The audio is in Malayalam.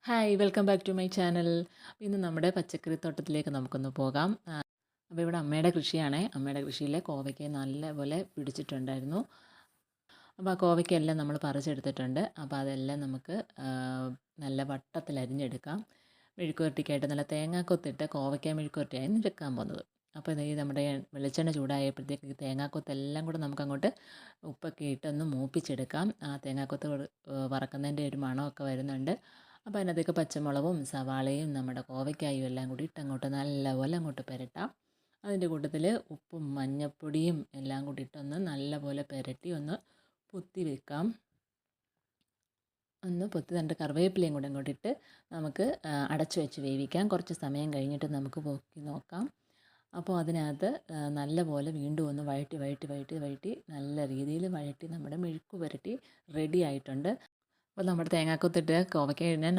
Hi welcome back to my channel. ഇന്ന് നമ്മുടെ പച്ചക്കറി തോട്ടത്തിലേക്ക് നമുക്കൊന്ന് പോകാം. അപ്പോൾ ഇവിടെ അമ്മയുടെ കൃഷിയാണേ. അമ്മയുടെ കൃഷിയിലെ കോവയ്ക്ക നല്ലപോലെ പിടിച്ചിട്ടുണ്ടായിരുന്നു. അപ്പോൾ ആ കോവയ്ക്കെല്ലാം നമ്മൾ പറിച്ചെടുത്തിട്ടുണ്ട്. അപ്പോൾ അതെല്ലാം നമുക്ക് നല്ല വട്ടത്തിൽ അരിഞ്ഞെടുക്കാം. മെഴുക്കുവരട്ടിക്കായിട്ട് നല്ല തേങ്ങാക്കൊത്തിട്ട് കോവയ്ക്ക മെഴുക്കുവരട്ടിയാണ് എടുക്കാൻ പോകുന്നത്. അപ്പോൾ ഇത് നമ്മുടെ വെളിച്ചെണ്ണ ചൂടായപ്പോഴത്തേക്ക് തേങ്ങാക്കൊത്തെല്ലാം കൂടെ നമുക്കങ്ങോട്ട് ഉപ്പൊക്കെ ഇട്ടൊന്ന് മൂപ്പിച്ചെടുക്കാം. ആ തേങ്ങാക്കൊത്ത് വറക്കുന്നതിൻ്റെ ഒരു മണമൊക്കെ വരുന്നുണ്ട്. അപ്പോൾ അതിനകത്തേക്ക് പച്ചമുളകും സവാളയും നമ്മുടെ കോവയ്ക്കായും എല്ലാം കൂടി ഇട്ടങ്ങോട്ട് നല്ലപോലെ അങ്ങോട്ട് പുരട്ടാം. അതിൻ്റെ കൂട്ടത്തിൽ ഉപ്പും മഞ്ഞൾപ്പൊടിയും എല്ലാം കൂടി ഇട്ടൊന്ന് നല്ലപോലെ പുരട്ടി ഒന്ന് പൊത്തി വെക്കാം. ഒന്ന് പൊത്തി തണ്ട് കറിവേപ്പിലയും കൂടെ ഇങ്ങോട്ടിട്ട് നമുക്ക് അടച്ചു വെച്ച് വേവിക്കാം. കുറച്ച് സമയം കഴിഞ്ഞിട്ട് നമുക്ക് പൊക്കി നോക്കാം. അപ്പോൾ അതിനകത്ത് നല്ലപോലെ വീണ്ടും ഒന്ന് വഴറ്റി നല്ല രീതിയിൽ വഴറ്റി നമ്മുടെ മെഴുക്ക് പുരട്ടി റെഡി ആയിട്ടുണ്ട്. അപ്പോൾ നമ്മുടെ തേങ്ങാക്കൊത്തിട്ട് കോവയ്ക്ക ഞാൻ